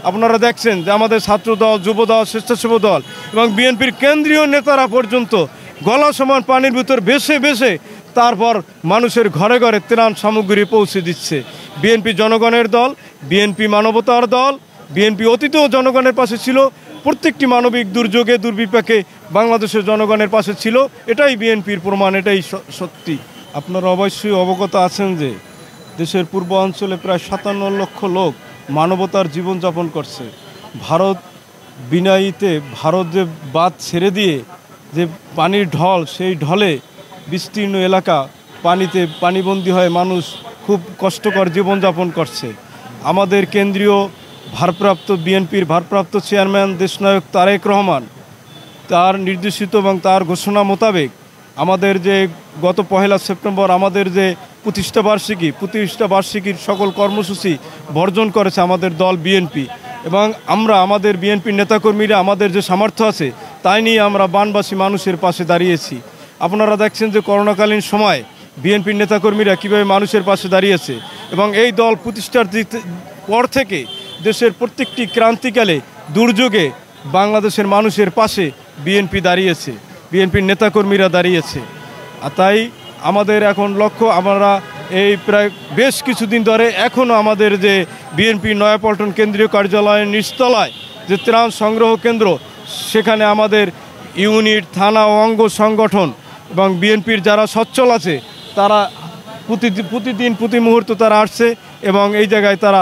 আপনারা দেখছেন যে আমাদের ছাত্রদল, যুবদল, স্বেচ্ছাসেবক দল এবং বিএনপির কেন্দ্রীয় নেতারা পর্যন্ত গলা সমান পানির ভিতর ভেসে ভেসে তারপর মানুষের ঘরে ঘরে ত্রাণ সামগ্রী পৌঁছে দিচ্ছে। বিএনপি জনগণের দল, বিএনপি মানবতার দল, বিএনপি অতীতেও জনগণের পাশে ছিল, প্রত্যেকটি মানবিক দুর্যোগে দুর্বিপাকে বাংলাদেশের জনগণের পাশে ছিল। এটাই বিএনপির প্রমাণ, এটাই সত্যি। আপনারা অবশ্যই অবগত আছেন যে দেশের পূর্ব অঞ্চলে প্রায় 57 লক্ষ লোক মানবতার জীবনযাপন করছে। ভারত বিনায়ীতে ভারত যে বাঁধ ছেড়ে দিয়ে যে পানির ঢল, সেই ঢলে বিস্তীর্ণ এলাকা পানিতে পানিবন্দী হয়ে মানুষ খুব কষ্টকর জীবনযাপন করছে। আমাদের কেন্দ্রীয় ভারপ্রাপ্ত বিএনপির ভারপ্রাপ্ত চেয়ারম্যান দেশনায়ক তারেক রহমান তার নির্দেশিত এবং তার ঘোষণা মোতাবেক আমাদের যে গত 1 সেপ্টেম্বর আমাদের যে প্রতিষ্ঠা বার্ষিকীর সকল কর্মসূচি বর্জন করেছে আমাদের দল বিএনপি, এবং আমরা আমাদের বিএনপির নেতাকর্মীরা আমাদের যে সামর্থ্য আছে তাই নিয়ে আমরা বানবাসী মানুষের পাশে দাঁড়িয়েছি। আপনারা দেখছেন যে করোনাকালীন সময় বিএনপির নেতাকর্মীরা কীভাবে মানুষের পাশে দাঁড়িয়েছে, এবং এই দল প্রতিষ্ঠার পর থেকে দেশের প্রত্যেকটি ক্রান্তিকালে দুর্যোগে বাংলাদেশের মানুষের পাশে বিএনপি দাঁড়িয়েছে, বিএনপির নেতাকর্মীরা দাঁড়িয়েছে। আর তাই আমাদের এখন লক্ষ্য, আমরা এই প্রায় বেশ কিছুদিন ধরে এখনও আমাদের যে বিএনপি নয়াপল্টন কেন্দ্রীয় কার্যালয়ের নিচতলায় যে ত্রাণ সংগ্রহ কেন্দ্র, সেখানে আমাদের ইউনিট, থানা ও অঙ্গ সংগঠন এবং বিএনপির যারা সচ্ছল আছে তারা প্রতিদিন প্রতি মুহূর্ত তারা আসছে এবং এই জায়গায় তারা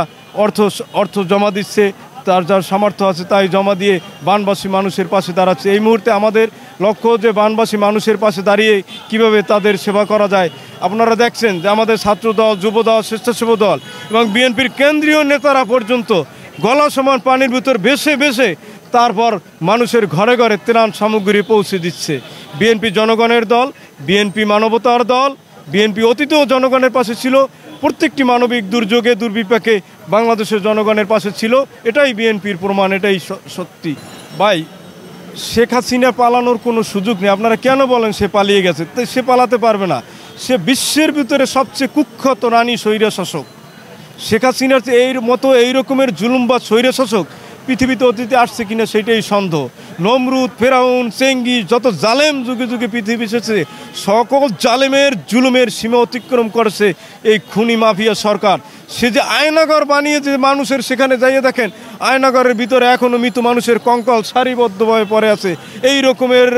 অর্থ জমা দিচ্ছে, তার যার সামর্থ্য আছে তাই জমা দিয়ে বানবাসী মানুষের পাশে দাঁড়াচ্ছে। এই মুহূর্তে আমাদের লক্ষ্য যে বানবাসী মানুষের পাশে দাঁড়িয়ে কিভাবে তাদের সেবা করা যায়। আপনারা দেখছেন যে আমাদের ছাত্রদল, যুবদল, স্বেচ্ছাসেবক দল এবং বিএনপির কেন্দ্রীয় নেতারা পর্যন্ত গলা সমান পানির ভিতর ভেসে ভেসে তারপর মানুষের ঘরে ঘরে ত্রাণ সামগ্রী পৌঁছে দিচ্ছে। বিএনপি জনগণের দল, বিএনপি মানবতার দল, বিএনপি অতীতেও জনগণের পাশে ছিল, প্রত্যেকটি মানবিক দুর্যোগে দুর্বিপাকে বাংলাদেশের জনগণের পাশে ছিল। এটাই বিএনপির প্রমাণ, এটাই সত্যি। ভাই, শেখ হাসিনা পালানোর কোনো সুযোগ নেই। আপনারা কেন বলেন সে পালিয়ে গেছে? তাই সে পালাতে পারবে না। সে বিশ্বের ভিতরে সবচেয়ে কুখ্যাত রানী স্বৈরশাসক। শেখ হাসিনার এই রকমের জুলুমবাজ স্বৈরশাসক পৃথিবীতে অতীতে আসছে কিনা সেটাই সন্দেহ। নমরুদ, ফেরাউন, চেঙ্গিস, যত জালেম যুগে যুগে পৃথিবী এসেছে, সকল জালেমের জুলুমের সীমা অতিক্রম করেছে এই খুনি মাফিয়া সরকার। সে যে আয়নাগর বানিয়েছে মানুষের, সেখানে যাইয়ে দেখেন আয়নাগরের ভিতরে এখনও মৃত মানুষের কঙ্কাল সারিবদ্ধভাবে পড়ে আছে। এই রকমের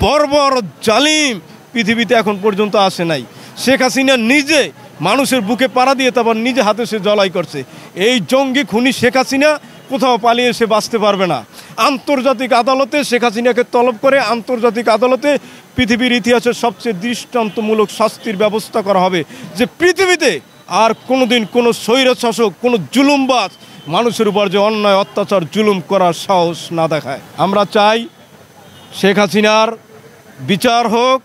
বর্বর জালিম পৃথিবীতে এখন পর্যন্ত আসে নাই। শেখ হাসিনা নিজে মানুষের বুকে পাড়া দিয়ে তারপর নিজে হাতে সে জলাই করছে। এই জঙ্গি খুনি শেখ হাসিনা কোথাও পালিয়ে সে বাঁচতে পারবে না। আন্তর্জাতিক আদালতে শেখ হাসিনাকে তলব করে আন্তর্জাতিক আদালতে পৃথিবীর ইতিহাসের সবচেয়ে দৃষ্টান্তমূলক শাস্তির ব্যবস্থা করা হবে, যে পৃথিবীতে আর কোনোদিন কোনো স্বৈরশাসক, কোনো জুলুমবাজ মানুষের উপর যে অন্যায় অত্যাচার জুলুম করার সাহস না দেখায়। আমরা চাই শেখ হাসিনার বিচার হোক,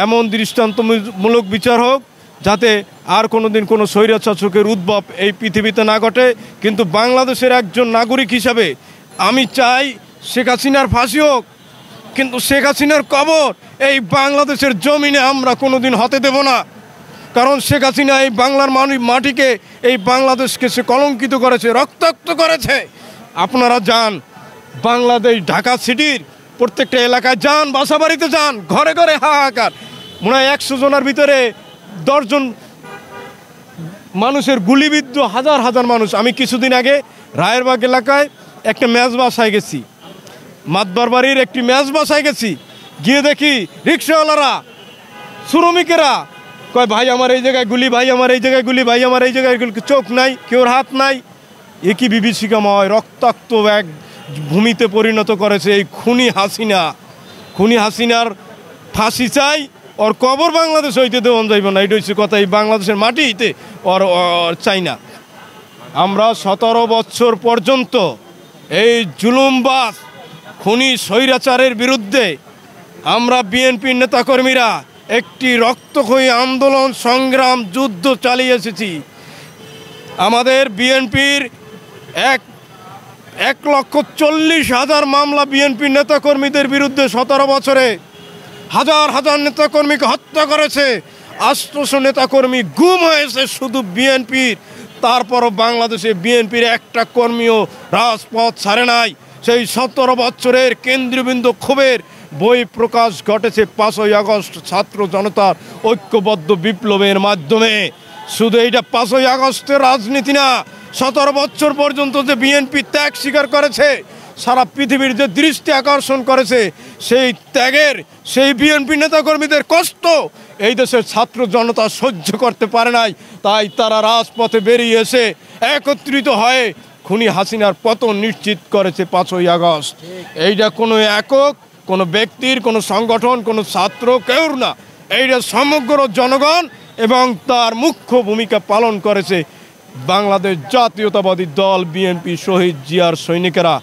এমন দৃষ্টান্তমূলক বিচার হোক যাতে আর কোনোদিন কোনো স্বৈরশাসকের উদ্ভব এই পৃথিবীতে না ঘটে। কিন্তু বাংলাদেশের একজন নাগরিক হিসাবে আমি চাই শেখ হাসিনার ফাঁসি হোক, কিন্তু শেখ হাসিনার কবর এই বাংলাদেশের জমিনে আমরা কোনোদিন হতে দেব না। কারণ শেখ হাসিনা এই বাংলার মাটিকে, এই বাংলাদেশকে সে কলঙ্কিত করেছে, রক্তাক্ত করেছে। আপনারা যান বাংলাদেশ, ঢাকা সিটির প্রত্যেকটা এলাকায় যান, বাসাবাড়িতে যান, ঘরে ঘরে হাহাকার। মনে হয় 100 জনের ভিতরে 10 জন মানুষের গুলিবিদ্ধ, হাজার হাজার মানুষ। আমি কিছুদিন আগে রায়েরবাগ এলাকায় একটা ম্যাচ বাসায় গেছি, মাতবার বাড়ির একটি ম্যাচ বাসায় গেছি, গিয়ে দেখি রিক্সাওয়ালারা, শ্রমিকেরা কয় ভাই আমার এই জায়গায় গুলি, ভাই আমার এই জায়গায় গুলি, ভাই আমার এই জায়গায় গুলি। চোখ নাই, কেউর হাত নাই। একই বিভীষিকাময় রক্তাক্ত এক ভূমিতে পরিণত করেছে এই খুনি হাসিনা। খুনি হাসিনার ফাঁসি চাই, ওর কবর বাংলাদেশ হইতে দেওয়া যাইব না। এটা হচ্ছে কথা, এই বাংলাদেশের মাটিতে ওর চাই না। আমরা 17 বছর পর্যন্ত এই জুলুমবাজ খুনি স্বৈরাচারের বিরুদ্ধে আমরা বিএনপির নেতাকর্মীরা একটি রক্তক্ষয়ী আন্দোলন, সংগ্রাম, যুদ্ধ চালিয়ে এসেছি। আমাদের বিএনপির 1,40,000 মামলা বিএনপির নেতাকর্মীদের বিরুদ্ধে 17 বছরে হাজার হাজার নেতাকর্মীকে হত্যা করেছে। 800 নেতাকর্মী গুম হয়েছে শুধু বিএনপির তারপরও বাংলাদেশে বিএনপির একটা কর্মীও রাজপথ ছাড়ে নাই। সেই 17 বছরের কেন্দ্রবিন্দু ক্ষোভের বই প্রকাশ ঘটেছে 5ই আগস্ট ছাত্র জনতার ঐক্যবদ্ধ বিপ্লবের মাধ্যমে। শুধু এইটা 5ই আগস্টের রাজনীতি না, 17 বছর পর্যন্ত যে বিএনপি ত্যাগ স্বীকার করেছে, সারা পৃথিবীর যে দৃষ্টি আকর্ষণ করেছে, সেই ত্যাগের, সেই বিএনপি নেতাকর্মীদের কষ্ট এই দেশের ছাত্র জনতা সহ্য করতে পারে নাই। তাই তারা রাজপথে বেরিয়ে এসে একত্রিত হয়ে খুনি হাসিনার পতন নিশ্চিত করেছে 5ই আগস্ট। এইটা কোনো একক, কোনো ব্যক্তির, কোনো সংগঠন, কোনো ছাত্র কেউর না, এইটা সমগ্র জনগণ এবং তার মুখ্য ভূমিকা পালন করেছে বাংলাদেশ জাতীয়তাবাদী দল বিএনপি, শহীদ জিয়ার সৈনিকেরা।